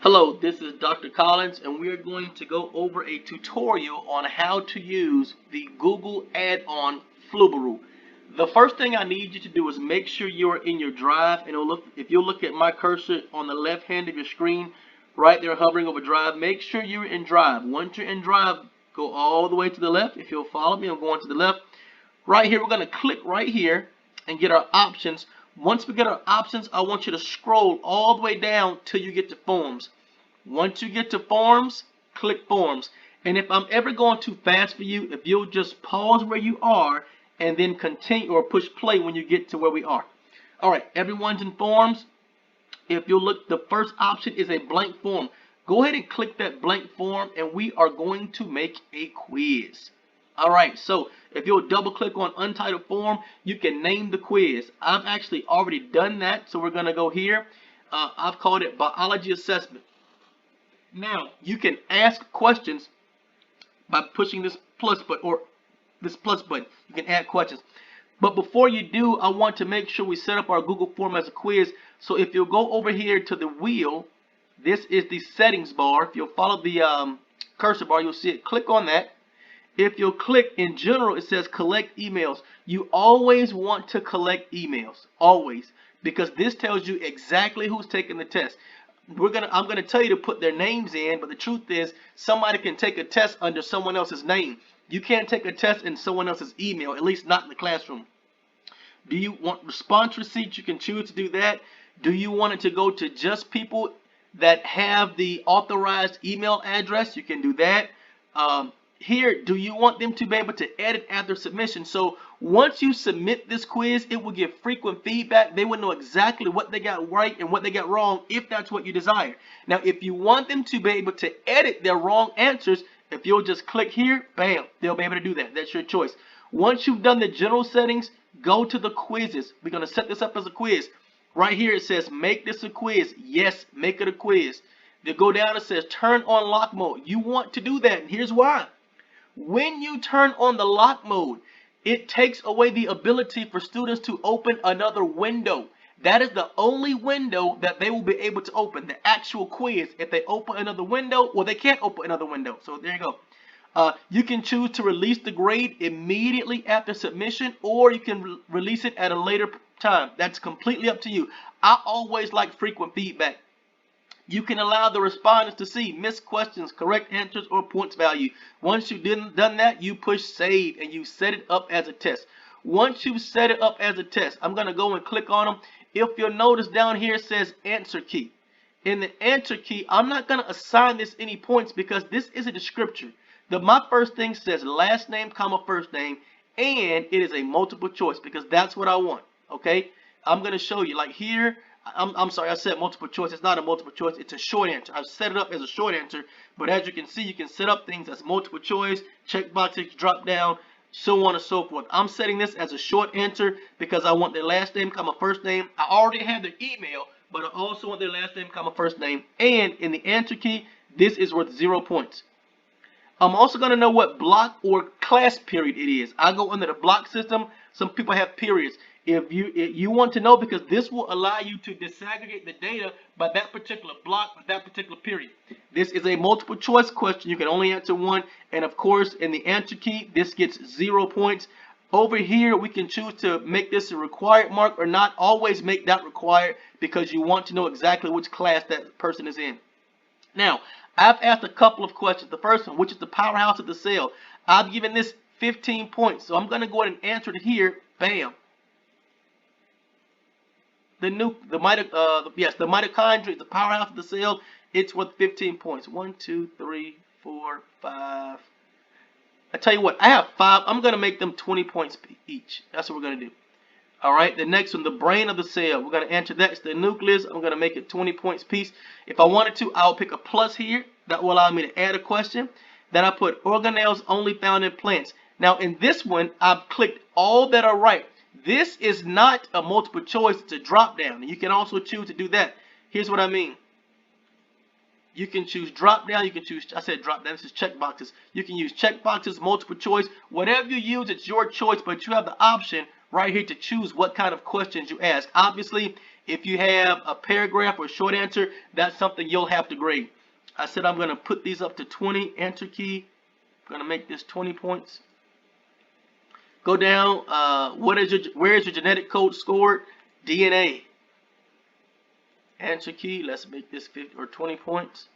Hello, this is Dr. Collins, and we are going to go over a tutorial on how to use the Google add-on Flubaroo. The first thing I need you to do is make sure you are in your Drive, and if you'll look at my cursor on the left hand of your screen, right there hovering over Drive, make sure you're in Drive. Once you're in Drive, go all the way to the left. If you'll follow me, I'm going to the left. Right here, we're going to click right here and get our options. Once we get our options, I want you to scroll all the way down till you get to Forms. Once you get to Forms, click Forms. And if I'm ever going too fast for you, if you'll just pause where you are and then continue or push play when you get to where we are. All right, everyone's in Forms. If you'll look, the first option is a blank form. Go ahead and click that blank form, and we are going to make a quiz. All right, so if you'll double click on untitled form, you can name the quiz. I've actually already done that, so we're going to go here. I've called it biology assessment. Now, you can ask questions by pushing this plus button or this plus button. You can add questions. But before you do, I want to make sure we set up our Google form as a quiz. So if you'll go over here to the wheel, this is the settings bar. If you'll follow the cursor bar, you'll see it. Click on that. If you'll click in general, it says collect emails. You always want to collect emails, always, because this tells you exactly who's taking the test. I'm gonna tell you to put their names in, but the truth is somebody can take a test under someone else's name. You can't take a test in someone else's email, at least not in the classroom. Do you want response receipts? You can choose to do that. Do you want it to go to just people that have the authorized email address? You can do that. Here, do you want them to be able to edit after submission? So once you submit this quiz, it will give frequent feedback. They will know exactly what they got right and what they got wrong if that's what you desire. Now, if you want them to be able to edit their wrong answers, if you'll just click here, bam, they'll be able to do that. That's your choice. Once you've done the general settings, go to the quizzes. We're going to set this up as a quiz. Right here, it says make this a quiz. Yes, make it a quiz. Then go down, it says turn on lock mode. You want to do that, and here's why. When you turn on the lock mode, it takes away the ability for students to open another window. That is the only window that they will be able to open, the actual quiz. If they open another window, well, they can't open another window. So there you go. You can choose to release the grade immediately after submission, or you can release it at a later time. That's completely up to you. I always like frequent feedback. You can allow the respondents to see missed questions, correct answers, or points value. Once you've done that, you push save and you set it up as a test. Once you've set it up as a test, I'm going to go and click on them. If you'll notice down here, it says answer key. In the answer key, I'm not going to assign this any points because this is a descriptor. My first thing says last name, comma, first name, and it is a multiple choice because that's what I want. Okay, I'm going to show you like here. I'm sorry, I said multiple choice. It's not a multiple choice. It's a short answer. I've set it up as a short answer, but as you can see, you can set up things as multiple choice, check boxes, drop down, so on and so forth. I'm setting this as a short answer because I want their last name, comma, first name. I already have their email, but I also want their last name, comma, first name. And in the answer key, this is worth 0 points. I'm also going to know what block or class period it is. I go under the block system. Some people have periods. If you want to know, because this will allow you to disaggregate the data by that particular block, by that particular period. This is a multiple choice question. You can only answer one. And of course, in the answer key, this gets 0 points. Over here, we can choose to make this a required mark or not. Always make that required because you want to know exactly which class that person is in. Now, I've asked a couple of questions. The first one, which is the powerhouse of the cell? I've given this 15 points. So I'm going to go ahead and answer it here. Bam. The mitochondria is the powerhouse of the cell. It's worth 15 points. 1, 2, 3, 4, 5. I tell you what, I have 5. I'm going to make them 20 points each. That's what we're going to do. All right, the next one, the brain of the cell. We're going to answer that. It's the nucleus. I'm going to make it 20 points piece. If I wanted to, I'll pick a plus here. That will allow me to add a question. Then I put organelles only found in plants. Now, in this one, I've clicked all that are right. This is not a multiple choice, it's a drop down. And you can also choose to do that. Here's what I mean. You can choose drop down, you can choose, I said drop down, this is check boxes. You can use check boxes, multiple choice, whatever you use, it's your choice, but you have the option right here to choose what kind of questions you ask. Obviously, If you have a paragraph or short answer, that's something you'll have to grade. I said I'm going to put these up to 20. Enter key. I'm going to make this 20 points. Go down. Where is your genetic code scored? DNA. Answer key. Let's make this 50 or 20 points.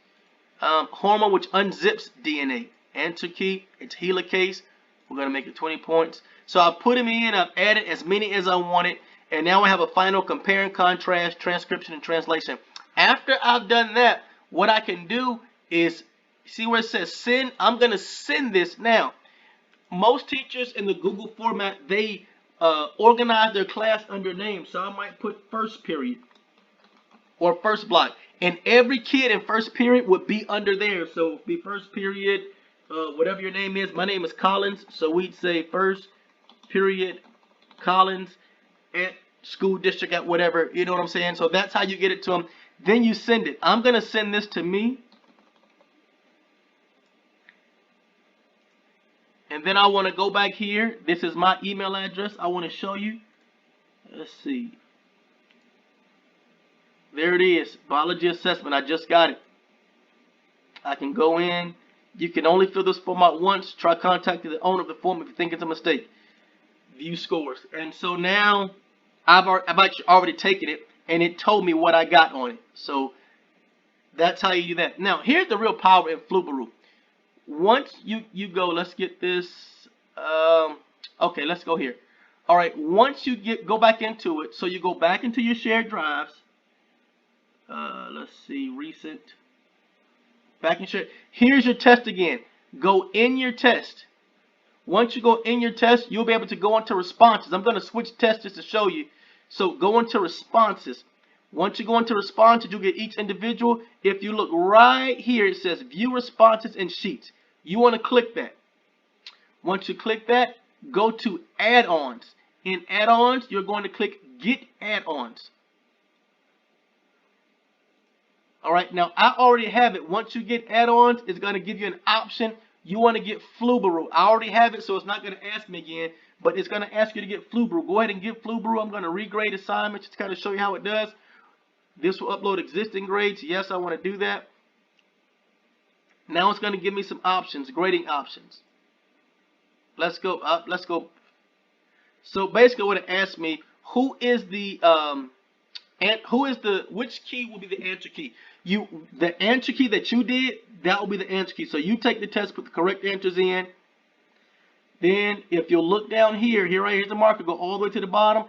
Hormone which unzips DNA. Answer key. It's helicase. We're going to make it 20 points. So I put them in. I've added as many as I wanted. And now I have a final compare and contrast, transcription, and translation. After I've done that, what I can do is, see where it says send? I'm going to send this now. Most teachers in the Google format, they organize their class under name. So I might put first period or first block. And every kid in first period would be under there. So it'd be first period, whatever your name is. My name is Collins. So we'd say first period Collins at school district at whatever. You know what I'm saying? So that's how you get it to them. Then you send it. I'm going to send this to me. And then I want to go back here. This is my email address. I want to show you. Let's see. There it is. Biology assessment. I just got it. I can go in. You can only fill this form out once. Try contacting the owner of the form if you think it's a mistake. View scores. And so now I've actually already taken it. And it told me what I got on it. So that's how you do that. Now, here's the real power in Flubaroo. Once you go, let's get this. Okay, let's go here. All right, once you go back into it, so you go back into your shared drives. Let's see, recent. Back in share. Here's your test again. Go in your test. Once you go in your test, you'll be able to go into responses. I'm going to switch tests just to show you. So go into responses. Once you go into responses, you get each individual. If you look right here, it says view responses in sheets. You want to click that. Once you click that, go to add-ons. In add-ons, you're going to click get add-ons. All right, now I already have it. Once you get add-ons, it's going to give you an option. You want to get Flubaroo. I already have it, so it's not going to ask me again. But it's going to ask you to get Flubaroo. Go ahead and get Flubaroo. I'm going to regrade assignments just to kind of show you how it does. This will upload existing grades. Yes, I want to do that. Now it's going to give me some options, grading options. Let's go up. Let's go. So basically, what it asks me, which key will be the answer key? The answer key that you did, that will be the answer key. So you take the test, put the correct answers in. Then if you'll look down here, here's the marker, go all the way to the bottom.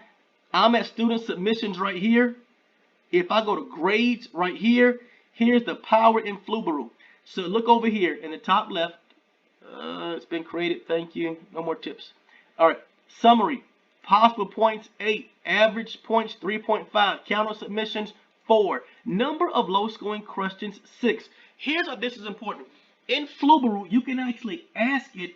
I'm at student submissions right here. If I go to grades right here, here's the power in Flubaroo. So look over here in the top left. It's been created. Thank you. No more tips. All right. Summary. Possible points 8. Average points 3.5. Count of submissions 4. Number of low scoring questions 6. Here's why this is important. In Flubaroo, you can actually ask it,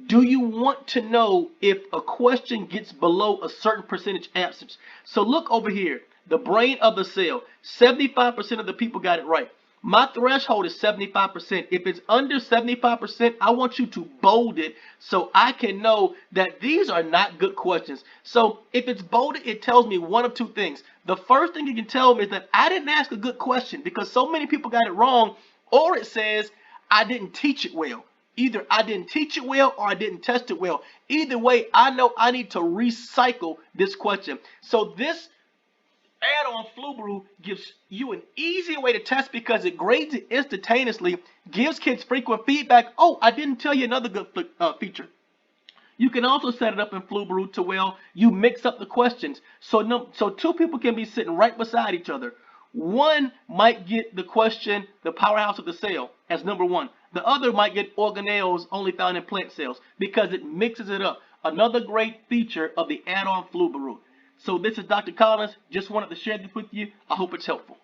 do you want to know if a question gets below a certain percentage absence? So look over here. The brain of the cell. 75% of the people got it right. My threshold is 75%. If it's under 75%, I want you to bold it so I can know that these are not good questions. So if it's bolded, it tells me one of two things. The first thing it can tell me is that I didn't ask a good question because so many people got it wrong, or it says I didn't teach it well. Either I didn't teach it well or I didn't test it well. Either way, I know I need to recycle this question. So this add-on Flubaroo gives you an easy way to test because it grades it instantaneously, gives kids frequent feedback. Oh, I didn't tell you another good feature. You can also set it up in Flubaroo to where you mix up the questions. So two people can be sitting right beside each other. One might get the question, the powerhouse of the cell, as number 1. The other might get organelles only found in plant cells because it mixes it up. Another great feature of the add-on Flubaroo. So this is Dr. Collins. Just wanted to share this with you. I hope it's helpful.